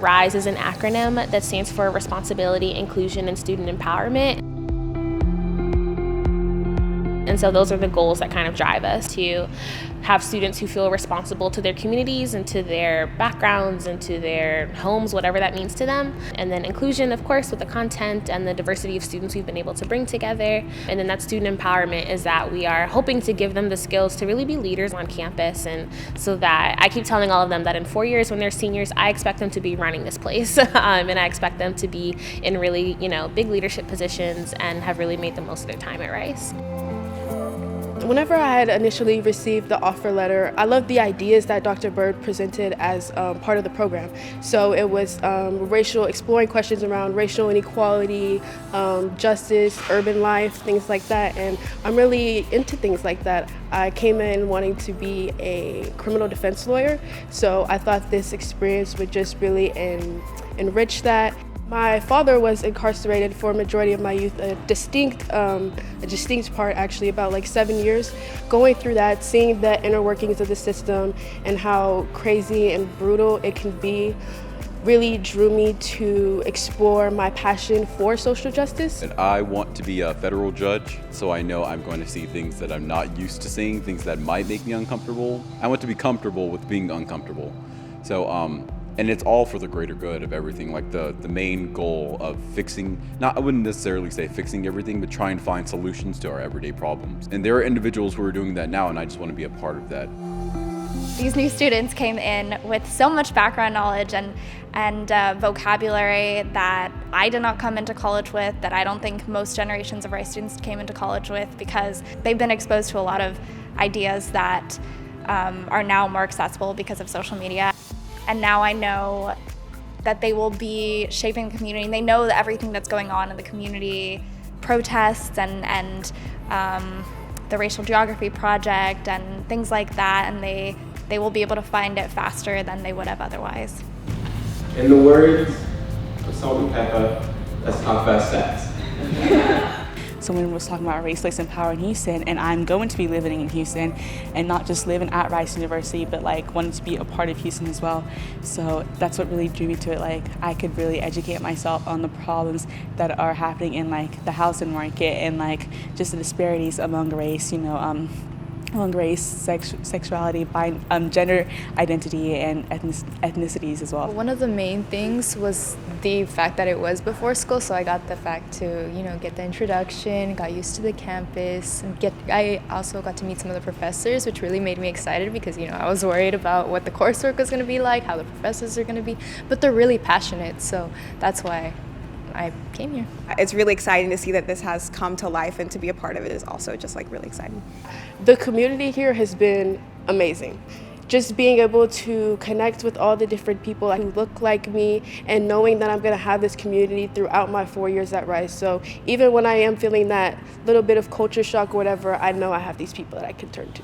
RISE is an acronym that stands for Responsibility, Inclusion, and Student Empowerment. And so those are the goals that kind of drive us to have students who feel responsible to their communities and to their backgrounds and to their homes, whatever that means to them. And then inclusion, of course, with the content and the diversity of students we've been able to bring together. And then that student empowerment is that we are hoping to give them the skills to really be leaders on campus. And so that I keep telling all of them that in 4 years when they're seniors, I expect them to be running this place. And I expect them to be in really, big leadership positions and have really made the most of their time at Rice. Whenever I had initially received the offer letter, I loved the ideas that Dr. Byrd presented as part of the program. So it was exploring questions around racial inequality, justice, urban life, things like that. And I'm really into things like that. I came in wanting to be a criminal defense lawyer, so I thought this experience would just really enrich that. My father was incarcerated for a majority of my youth, a distinct part actually, about like 7 years. Going through that, seeing the inner workings of the system and how crazy and brutal it can be really drew me to explore my passion for social justice. And I want to be a federal judge, so I know I'm going to see things that I'm not used to seeing, things that might make me uncomfortable. I want to be comfortable with being uncomfortable. So, and it's all for the greater good of everything, like the main goal of fixing, I wouldn't necessarily say fixing everything, but trying to find solutions to our everyday problems. And there are individuals who are doing that now, and I just want to be a part of that. These new students came in with so much background knowledge and vocabulary that I did not come into college with, that I don't think most generations of Rice students came into college with, because they've been exposed to a lot of ideas that are now more accessible because of social media. And now I know that they will be shaping the community, and they know that everything that's going on in the community, protests and the Racial Geography Project and things like that, and they will be able to find it faster than they would have otherwise. In the words of Salt and Pepper, let's talk about stats. Someone was talking about race, place, and power in Houston, and I'm going to be living in Houston, and not just living at Rice University, but wanting to be a part of Houston as well. So that's what really drew me to it. I could really educate myself on the problems that are happening in the housing market and just the disparities among race, among race, sexuality, gender identity, and ethnicities as well. One of the main things was the fact that it was before school, so I got the fact to, get the introduction, got used to the campus, and I also got to meet some of the professors, which really made me excited because, I was worried about what the coursework was going to be like, how the professors are going to be, but they're really passionate, so that's why I came here. It's really exciting to see that this has come to life, and to be a part of it is also just really exciting. The community here has been amazing. Just being able to connect with all the different people who look like me, and knowing that I'm going to have this community throughout my 4 years at Rice. So even when I am feeling that little bit of culture shock or whatever, I know I have these people that I can turn to.